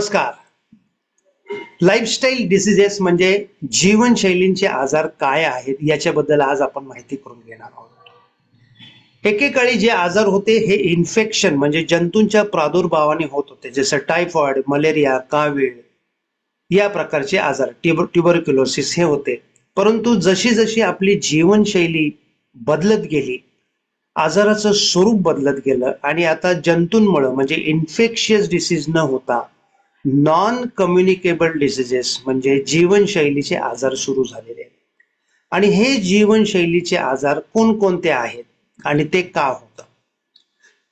नमस्कार. Lifestyle diseases म्हणजे जीवनशैलींचे आजार काय आहेत याच्याबद्दल आज आपण माहिती करून घेणार आहोत. एकेकाळी जे आजार होते हे इन्फेक्शन म्हणजे जंतूंच्या प्रादुर्भावाने होत होते, जसं टायफॉइड, मलेरिया, कावीळ या प्रकारचे आजार, ट्युबरक्युलोसिस हे होते. परंतु जशी जशी आपली जीवनशैली बदलत गेली, आजाराचं स्वरूप बदलत गेलं आणि आता जंतूंमुळे म्हणजे इन्फेक्शियस डिसीज न होता नॉन कम्युनिकेबल डिसीजेस म्हणजे जीवनशैलीचे आजार सुरू झालेले आहेत. आणि हे जीवनशैलीचे आजार कोणकोणते आहेत आणि ते का होतं?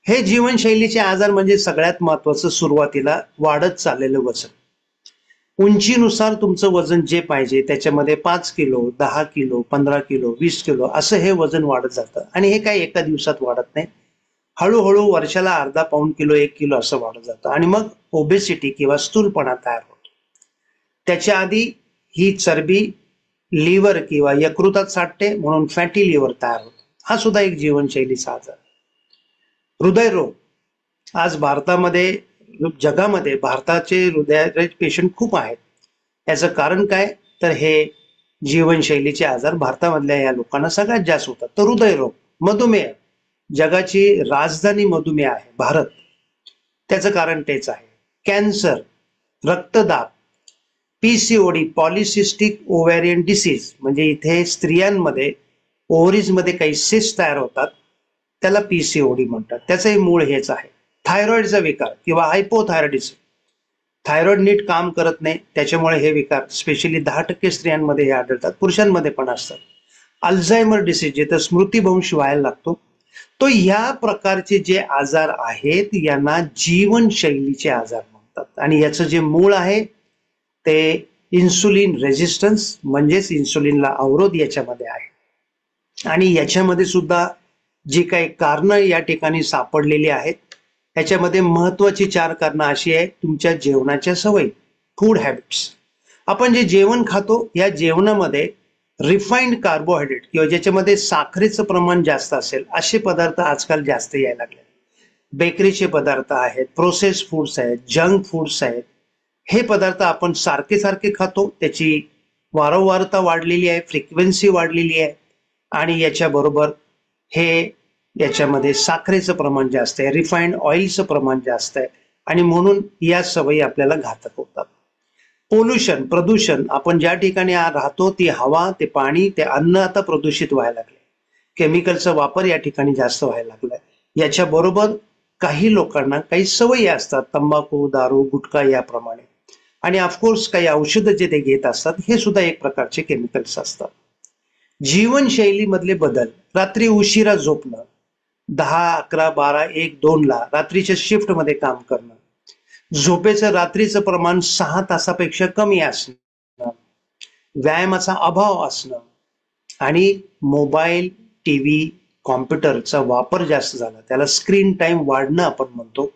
हे जीवनशैलीचे आजार म्हणजे सगळ्यात महत्वाचं, सुरुवातीला वाढत चाललेलं वजन. उंचीनुसार तुमचं वजन जे पाहिजे त्याच्यामध्ये 5 किलो, 10 किलो, 15 किलो, 20 किलो असं हे वजन वाढत जातं. आणि हे काही एका दिवसात वाढत नाही, हळूहळू वर्षाला अर्धा पाऊण किलो, 1 किलो असं वाढत जातं आणि मग ओबेसिटी किंवा स्थूलपणा तयार होतो. त्याच्या आधी ही चरबी लिव्हर किंवा यकृतात साठते म्हणून फॅटी लिव्हर तयार होतो. हा सुद्धा एक जीवनशैलीचा आजार. हृदयरोग, आज भारतामध्ये, जगामध्ये भारताचे हृदयाचे पेशंट खूप आहेत. याचं कारण काय? तर हे जीवनशैलीचे आजार भारतामधल्या या लोकांना सगळ्यात जास्त होतात. तर हृदयरोग, मधुमेह, जगाची राजधानी मधुमेह आहे भारत, त्याचं कारण तेच आहे. कॅन्सर, रक्तदाब, पीसीओडी, पॉलिसिस्टिक ओव्हॅरियन डिसीज म्हणजे इथे स्त्रियांमध्ये ओव्हरीज मध्ये काही सिस्ट तयार होतात, त्याला पीसीओडी म्हणतात. त्याचंही मूळ हेच आहे. थायरॉइडचा विकार किंवा हायपोथायरॉइडिझम, थायरॉइड नीट काम करत नाही, त्याच्यामुळे हे विकार स्पेशली 10% स्त्रियांमध्ये हे आढळतात, पुरुषांमध्ये पण असतात. अल्झायमर डिसीज, जिथं स्मृतिभ्रंश व्हायला लागतो, तो या प्रकारचे जे आजार आहेत यांना जीवनशैलीचे आजार म्हणतात. आणि याचं जे मूळ आहे ते इन्सुलिन रेझिस्टन्स म्हणजेच इन्सुलिनला अवरोध याच्यामध्ये आहे. आणि याच्यामध्ये सुद्धा जी काही कारणं या ठिकाणी सापडलेली आहेत, याच्यामध्ये महत्वाची 4 कारणं अशी आहेत. तुमच्या जेवणाच्या सवयी, फूड हॅबिट्स. आपण जे जेवण खातो या जेवणामध्ये रिफाईंड कार्बोहायड्रेट किंवा ज्याच्यामध्ये साखरेचं प्रमाण जास्त असेल असे पदार्थ आजकाल जास्त यायला लागले. बेकरीचे पदार्थ आहेत, प्रोसेस फूड्स आहेत, जंक फूड्स आहेत. हे पदार्थ आपण सारखे सारखे खातो, त्याची वारंवारता वाढलेली आहे, फ्रिक्वेन्सी वाढलेली आहे. आणि याच्याबरोबर हे याच्यामध्ये साखरेचं प्रमाण जास्त आहे, रिफाईंड ऑइलचं प्रमाण जास्त आहे आणि म्हणून या सवयी आपल्याला घातक होतात. पोल्युशन, प्रदूषण, आपण ज्या ठिकाणी राहतो ती हवा, ते पाणी, ते अन्न आता प्रदूषित व्हायला लागले. केमिकलचा वापर या ठिकाणी जास्त व्हायला लागलाय. याच्याबरोबर काही लोकांना काही सवयी असतात, तंबाखू, दारू, गुटखा याप्रमाणे. आणि ऑफकोर्स काही औषधं जे ते घेत असतात हे सुद्धा एक प्रकारचे केमिकल्स असतात. जीवनशैलीमधले बदल, रात्री उशिरा झोपणं, 10, 11, 12, 1, 2 ला रात्रीच्या शिफ्टमध्ये काम करणं, झोपेचं रात्रीचं प्रमाण 6 तासापेक्षा कमी असणं, व्यायामाचा अभाव असणं आणि मोबाईल, टीव्ही, कॉम्प्युटरचा वापर जास्त झाला, त्याला स्क्रीन टाइम वाढणं आपण म्हणतो,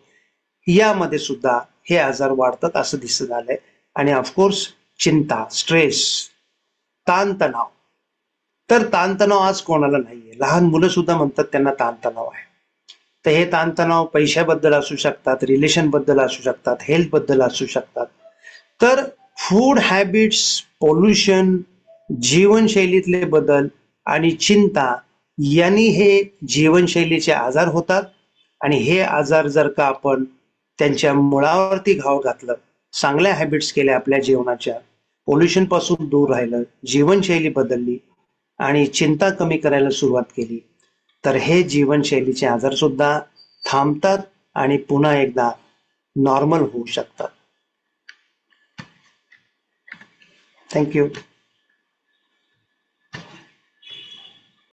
यामध्ये सुद्धा हे आजार वाढतात असं दिसत आलंय. आणि ऑफकोर्स चिंता, स्ट्रेस, ताणतणाव. तर ताणतणाव आज कोणाला नाहीये, लहान मुलं सुद्धा म्हणतात त्यांना ताणतणाव आहे. तर हे ताणतणाव पैशाबद्दल असू शकतात, रिलेशन बद्दल असू शकतात, हेल्थ बद्दल असू शकतात. तर फूड हॅबिट्स, पोल्युशन, जीवनशैलीतले बदल आणि चिंता यांनी हे जीवनशैलीचे आजार होतात. आणि हे आजार जर का आपण त्यांच्या मुळावरती घाव घातलं, चांगल्या हॅबिट्स केल्या आपल्या जीवनाच्या, पोल्युशन पासून दूर राहिलं, जीवनशैली बदलली आणि चिंता कमी करायला सुरुवात केली, तर हे जीवनशैलीचे आजार सुद्धा थांबतात आणि पुन्हा एकदा नॉर्मल होऊ शकतात. थँक्यू.